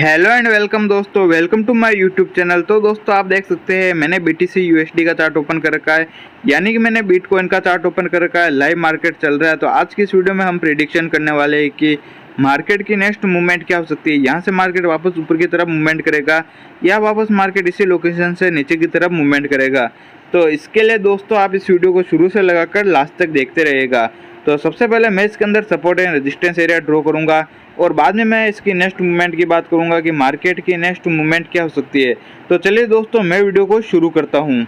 Hello and welcome दोस्तों, welcome to my YouTube channel. तो दोस्तों आप देख सकते हैं मैंने BTC USD का चार्ट ओपन कर रखा है, यानी कि मैंने बिटकॉइन का चार्ट ओपन कर रखा है। लाइव मार्केट चल रहा है। तो आज की इस वीडियो में हम प्रेडिक्शन करने वाले हैं कि मार्केट की नेक्स्ट मूवमेंट क्या हो सकती है। यहाँ से मार्केट वापस ऊपर की तरफ मूवमेंट करेगा या वापस मार्केट इसी लोकेशन से नीचे की तरफ मूवमेंट करेगा। तो इसके लिए दोस्तों आप इस वीडियो को शुरू से लगाकर लास्ट तक देखते रहिएगा। तो सबसे पहले मैं इसके अंदर support and resistance area draw करूंगा और बाद में मैं इसकी नेक्स्ट मूवमेंट की बात करूंगा कि मार्केट की नेक्स्ट मूवमेंट क्या हो सकती है। तो चलिए दोस्तों मैं वीडियो को शुरू करता हूं।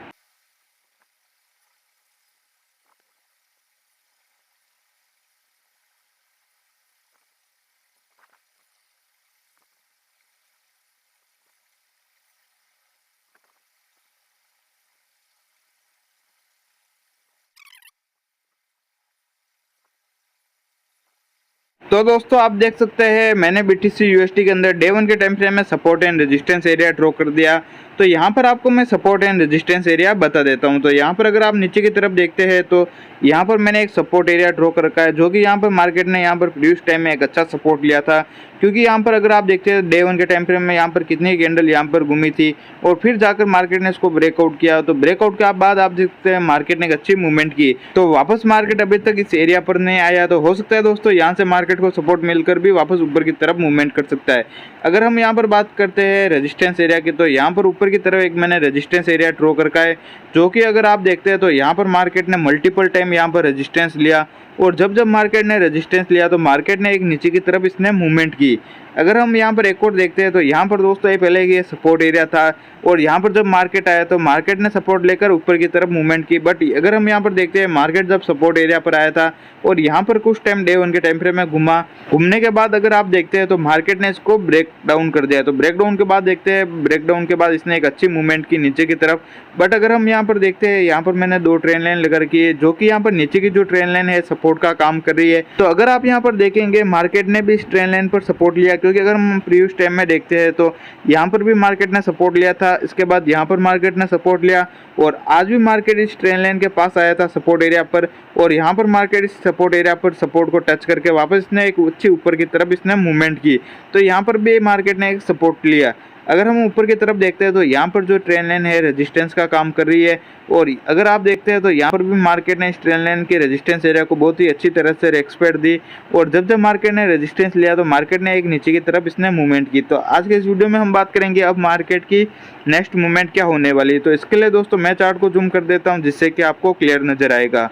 तो दोस्तों आप देख सकते हैं मैंने BTC USD के अंदर डे 1 के टाइम फ्रेम में support and resistance area draw कर दिया। तो यहाँ पर आपको मैं सपोर्ट एंड रेजिस्टेंस एरिया बता देता हूँ। तो यहाँ पर अगर आप नीचे की तरफ देखते हैं तो यहाँ पर मैंने एक सपोर्ट एरिया ड्रॉ कर रखा है, जो कि यहाँ पर मार्केट ने यहाँ पर प्रीवियस टाइम में एक अच्छा सपोर्ट लिया था। क्योंकि यहाँ पर अगर आप देखते हैं डे 1 के टाइम फ्रेम में यहाँ पर कितनी कैंडल यहाँ पर घूमी थी और फिर जाकर मार्केट ने इसको ब्रेकआउट किया। तो ब्रेकआउट के बाद आप देखते हैं मार्केट ने एक अच्छी मूवमेंट की। तो वापस मार्केट अभी तक इस एरिया पर नहीं आया, तो हो सकता है दोस्तों यहाँ से मार्केट को सपोर्ट मिलकर भी वापस ऊपर की तरफ मूवमेंट कर सकता है। अगर हम यहाँ पर बात करते हैं रेजिस्टेंस एरिया की, तो यहाँ पर ऊपर की तरफ एक मैंने रेजिस्टेंस एरिया ड्रॉ कर रखा है, जो कि अगर आप देखते हैं तो यहाँ पर मार्केट ने मल्टीपल टाइम यहाँ पर रेजिस्टेंस लिया और जब मार्केट ने रेजिस्टेंस लिया तो मार्केट ने एक नीचे की तरफ इसने मूवमेंट की। अगर हम यहाँ पर एक और देखते हैं तो यहाँ पर दोस्तों ये पहले ये सपोर्ट एरिया था और यहाँ पर जब मार्केट आया तो मार्केट ने सपोर्ट लेकर ऊपर की तरफ मूवमेंट की। बट अगर हम यहाँ पर देखते हैं मार्केट जब सपोर्ट एरिया पर आया था और यहाँ पर कुछ टाइम डे 1 के टाइम फ्रेम में घूमने के बाद अगर आप देखते हैं तो मार्केट ने इसको ब्रेक डाउन कर दिया। तो ब्रेक डाउन के बाद देखते हैं, ब्रेक डाउन के बाद इसने एक अच्छी मूवमेंट की नीचे की तरफ। बट अगर हम यहाँ पर देखते हैं, यहाँ पर मैंने दो ट्रेन लाइन लगा रखी है, जो कि यहाँ पर नीचे की जो ट्रेन लाइन है सपोर्ट का काम कर रही है। तो अगर आप यहाँ पर देखेंगे मार्केट ने भी इस ट्रेन लाइन पर सपोर्ट लिया, क्योंकि अगर हम प्रीवियस टाइम में देखते हैं तो यहाँ पर भी मार्केट ने सपोर्ट लिया था, इसके बाद यहाँ पर मार्केट ने सपोर्ट लिया और आज भी मार्केट इस ट्रेन लाइन के पास आया था सपोर्ट एरिया पर और यहाँ पर मार्केट इस सपोर्ट एरिया पर सपोर्ट को टच करके वापस इसने एक अच्छी ऊपर की तरफ इसने मूवमेंट की। तो यहाँ पर भी मार्केट ने एक सपोर्ट लिया। अगर हम ऊपर की तरफ देखते हैं तो यहाँ पर जो ट्रेन लाइन है रेजिस्टेंस का काम कर रही है और अगर आप देखते हैं तो यहाँ पर भी मार्केट ने इस ट्रेन लाइन के रेजिस्टेंस एरिया को बहुत ही अच्छी तरह से रेस्पेक्ट दी और जब मार्केट ने रेजिस्टेंस लिया तो मार्केट ने एक नीचे की तरफ इसने मूवमेंट की। तो आज के इस वीडियो में हम बात करेंगे अब मार्केट की नेक्स्ट मूवमेंट क्या होने वाली है। तो इसके लिए दोस्तों मैं चार्ट को जूम कर देता हूँ जिससे कि आपको क्लियर नजर आएगा।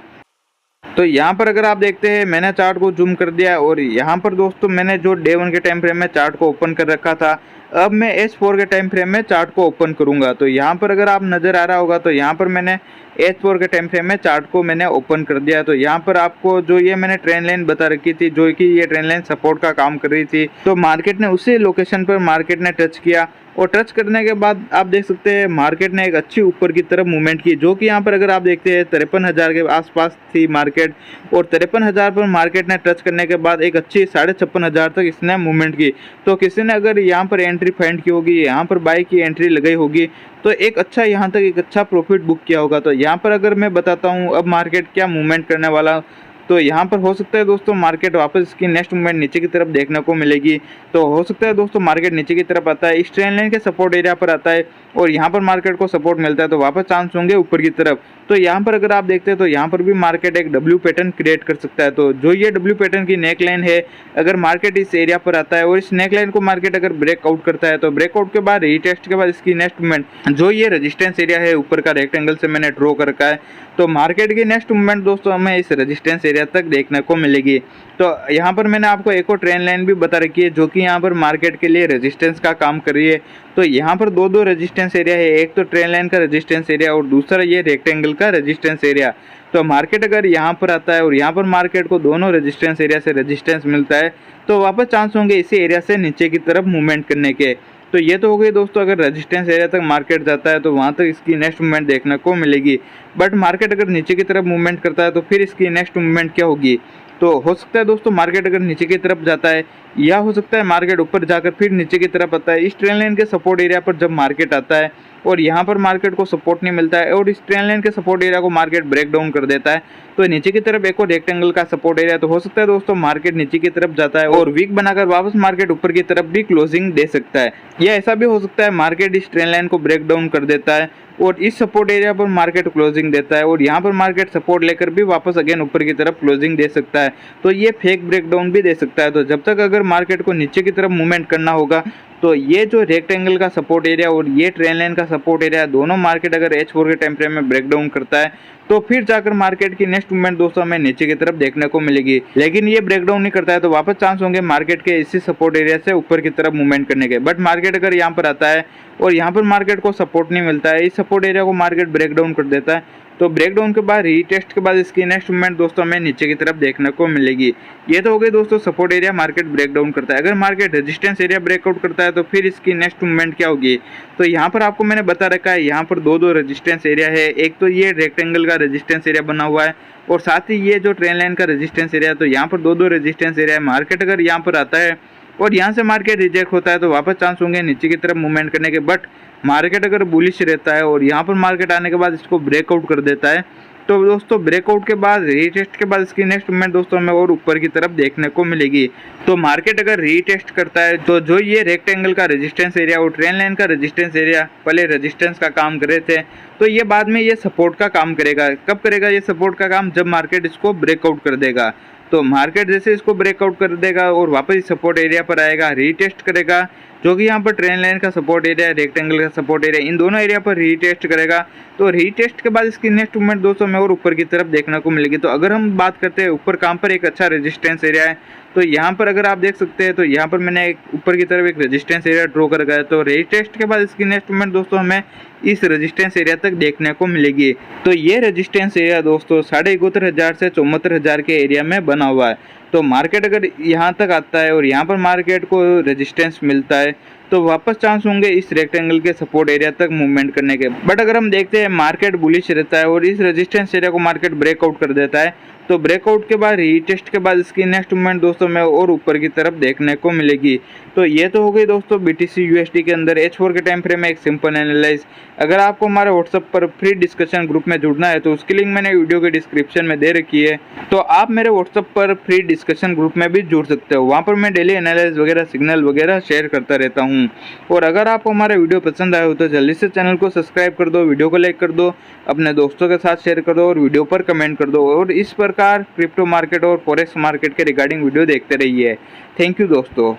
तो यहाँ पर अगर आप देखते हैं मैंने चार्ट को जूम कर दिया और यहाँ पर दोस्तों मैंने जो डे 1 के टाइम फ्रेम में चार्ट को ओपन कर रखा था, अब मैं S4 के टाइम फ्रेम में चार्ट को ओपन करूंगा। तो यहाँ पर अगर आप नज़र आ रहा होगा तो यहाँ पर मैंने S4 के टाइम फ्रेम में चार्ट को मैंने ओपन कर दिया। तो यहाँ पर आपको जो ये मैंने ट्रेन लाइन बता रखी थी, जो कि ये ट्रेन लाइन सपोर्ट का काम कर रही थी, तो मार्केट ने उसी लोकेशन पर मार्केट ने टच किया और टच करने के बाद आप देख सकते हैं मार्केट ने एक अच्छी ऊपर की तरफ मूवमेंट की, जो कि यहाँ पर अगर आप देखते हैं 53,000 के आसपास थी मार्केट और 53,000 पर मार्केट ने टच करने के बाद एक अच्छी 56,500 तक इसने मूवमेंट की। तो किसी ने अगर यहाँ पर एंट्री फाइंड की होगी, यहाँ पर बाई की एंट्री लगाई होगी तो एक अच्छा यहाँ तक एक अच्छा प्रॉफिट बुक किया होगा। तो यहाँ पर अगर मैं बताता हूँ अब मार्केट क्या मूवमेंट करने वाला, तो यहाँ पर हो सकता है दोस्तों मार्केट वापस इसकी नेक्स्ट मूवमेंट नीचे की तरफ देखने को मिलेगी। तो हो सकता है दोस्तों मार्केट नीचे की तरफ आता है, इस ट्रेन लाइन के सपोर्ट एरिया पर आता है और यहाँ पर मार्केट को सपोर्ट मिलता है तो वापस चांस होंगे ऊपर की तरफ। तो यहाँ पर अगर आप देखते हैं तो यहाँ पर भी मार्केट एक W पैटर्न क्रिएट कर सकता है। तो जो ये W पैटर्न की नेक लाइन है, अगर मार्केट इस एरिया पर आता है और इस नेक लाइन को मार्केट अगर ब्रेकआउट करता है तो ब्रेकआउट के बाद रीटेस्ट के बाद इसकी नेक्स्ट मूवमेंट जो ये रेजिस्टेंस एरिया है ऊपर का रेक्टेंगल से मैंने ड्रॉ कर रखा है, तो मार्केट की नेक्स्ट मूवमेंट दोस्तों हमें इस रेजिस्टेंस एरिया तक देखने को मिलेगी। तो यहाँ पर मैंने आपको एक और ट्रेन लाइन भी बता रखी है, जो कि यहाँ पर मार्केट के लिए रेजिस्टेंस का काम कर रही है। तो यहाँ पर दो रेजिस्टेंस एरिया है, एक तो ट्रेन लाइन का रेजिस्टेंस एरिया और दूसरा ये रेक्टेंगल का रेजिस्टेंस एरिया। तो मार्केट अगर यहाँ पर आता है और यहाँ पर मार्केट को दोनों रेजिस्टेंस एरिया से रेजिस्टेंस मिलता है तो वापस चांस होंगे इसी एरिया से नीचे की तरफ मूवमेंट करने के। तो ये तो हो गई दोस्तों, अगर रेजिस्टेंस एरिया तक मार्केट जाता है तो वहाँ तक इसकी नेक्स्ट मूवमेंट देखने को मिलेगी। बट मार्केट अगर नीचे की तरफ मूवमेंट करता है तो फिर इसकी नेक्स्ट मूवमेंट क्या होगी। तो हो सकता है दोस्तों मार्केट अगर नीचे की तरफ जाता है या हो सकता है मार्केट ऊपर जाकर फिर नीचे की तरफ आता है। इस ट्रेन लाइन के सपोर्ट एरिया पर जब मार्केट आता है और यहाँ पर मार्केट को सपोर्ट नहीं मिलता है और इस ट्रेंड लाइन के सपोर्ट एरिया को मार्केट ब्रेक डाउन कर देता है, तो नीचे की तरफ एक और रेक्टेंगल का सपोर्ट एरिया, तो हो सकता है दोस्तों मार्केट नीचे की तरफ जाता है और वीक बनाकर वापस मार्केट ऊपर की तरफ भी क्लोजिंग दे सकता है, या ऐसा भी हो सकता है मार्केट इस ट्रेंड लाइन को ब्रेक डाउन कर देता है और इस सपोर्ट एरिया पर मार्केट क्लोजिंग देता है और यहाँ पर मार्केट सपोर्ट लेकर भी वापस अगेन ऊपर की तरफ क्लोजिंग दे सकता है, तो ये फेक ब्रेकडाउन भी दे सकता है। तो जब तक अगर मार्केट को नीचे की तरफ मूवमेंट करना होगा तो ये जो रेक्टेंगल का सपोर्ट एरिया और ये ट्रेंड लाइन का सपोर्ट एरिया दोनों मार्केट अगर H4 के टाइम फ्रेम में ब्रेकडाउन करता है तो फिर जाकर मार्केट की नेक्स्ट मूवमेंट दोस्तों हमें नीचे की तरफ देखने को मिलेगी। लेकिन ये ब्रेकडाउन नहीं करता है तो वापस चांस होंगे मार्केट के इसी सपोर्ट एरिया से ऊपर की तरफ मूवमेंट करने के। बट मार्केट अगर यहाँ पर आता है और यहाँ पर मार्केट को सपोर्ट नहीं मिलता है, इस सपोर्ट एरिया को मार्केट ब्रेकडाउन कर देता है, तो ब्रेकडाउन के बाद रीटेस्ट के बाद इसकी नेक्स्ट मूवमेंट दोस्तों हमें नीचे की तरफ देखने को मिलेगी। ये तो हो गई दोस्तों सपोर्ट एरिया मार्केट ब्रेकडाउन करता है। अगर मार्केट रेजिस्टेंस एरिया ब्रेकआउट करता है तो फिर इसकी नेक्स्ट मूवमेंट क्या होगी, तो यहाँ पर आपको मैंने बता रखा है, यहाँ पर दो रेजिस्टेंस एरिया है। एक तो ये रेक्टेंगल का रेजिस्टेंस एरिया बना हुआ है और साथ ही ये जो ट्रेंड लाइन का रेजिस्टेंस एरिया, तो यहाँ पर दो रेजिस्टेंस एरिया है। मार्केट अगर यहाँ पर आता है और यहाँ से मार्केट रिजेक्ट होता है तो वापस चांस होंगे नीचे की तरफ मूवमेंट करने के। बट मार्केट अगर बुलिश रहता है और यहाँ पर मार्केट आने के बाद इसको ब्रेकआउट कर देता है तो दोस्तों ब्रेकआउट के बाद रीटेस्ट के बाद इसकी नेक्स्ट मूवमेंट दोस्तों हमें और ऊपर की तरफ देखने को मिलेगी। तो मार्केट अगर रीटेस्ट करता है तो जो ये रेक्टेंगल का रेजिस्टेंस एरिया और ट्रेंड लाइन का रेजिस्टेंस एरिया पहले रेजिस्टेंस का काम कर रहे थे, तो ये बाद में ये सपोर्ट का काम करेगा। कब करेगा ये सपोर्ट का काम, जब मार्केट इसको ब्रेकआउट कर देगा। तो मार्केट जैसे इसको ब्रेकआउट कर देगा और वापस सपोर्ट एरिया पर आएगा, रीटेस्ट करेगा, जो कि यहाँ पर ट्रेंड लाइन का सपोर्ट एरिया, रेक्टेंगल का सपोर्ट एरिया, इन दोनों एरिया पर रीटेस्ट करेगा। तो रीटेस्ट के बाद इसकी नेक्स्ट मूवमेंट दोस्तों में और ऊपर की तरफ देखने को मिलेगी। तो अगर हम बात करते हैं ऊपर कहाँ पर एक अच्छा रेजिस्टेंस एरिया है, तो यहाँ पर अगर आप देख सकते हैं तो यहाँ पर मैंने एक ऊपर की तरफ एक रेजिस्टेंस एरिया ड्रॉ कर रखा है। तो रीटेस्ट के बाद इसकी नेक्स्ट मूवमेंट दोस्तों हमें इस रेजिस्टेंस एरिया तक देखने को मिलेगी। तो ये रेजिस्टेंस एरिया दोस्तों 71,500 से 74,000 के एरिया में बना हुआ है। तो मार्केट अगर यहाँ तक आता है और यहाँ पर मार्केट को रेजिस्टेंस मिलता है तो वापस चांस होंगे इस रेक्टेंगल के सपोर्ट एरिया तक मूवमेंट करने के। बट अगर हम देखते हैं मार्केट बुलिश रहता है और इस रेजिस्टेंस एरिया को मार्केट ब्रेकआउट कर देता है, तो ब्रेकआउट के बाद रीटेस्ट के बाद इसकी नेक्स्ट मूवमेंट दोस्तों में और ऊपर की तरफ देखने को मिलेगी। तो ये तो हो गई दोस्तों BTC USD के अंदर H4 के टाइम फ्रेम में एक सिंपल एनालाइज। अगर आपको हमारे व्हाट्सएप पर फ्री डिस्कशन ग्रुप में जुड़ना है तो उसकी लिंक मैंने वीडियो के डिस्क्रिप्शन में दे रखी है, तो आप मेरे व्हाट्सएप पर फ्री डिस्कशन ग्रुप में भी जुड़ सकते हो। वहाँ पर मैं डेली एनालाइज वगैरह सिग्नल वगैरह शेयर करता रहता हूँ। और अगर आपको हमारा वीडियो पसंद आया हो तो जल्दी से चैनल को सब्सक्राइब कर दो, वीडियो को लाइक कर दो, अपने दोस्तों के साथ शेयर कर दो और वीडियो पर कमेंट कर दो। और इस प्रकार क्रिप्टो मार्केट और फॉरेक्स मार्केट के रिगार्डिंग वीडियो देखते रहिए। थैंक यू दोस्तों।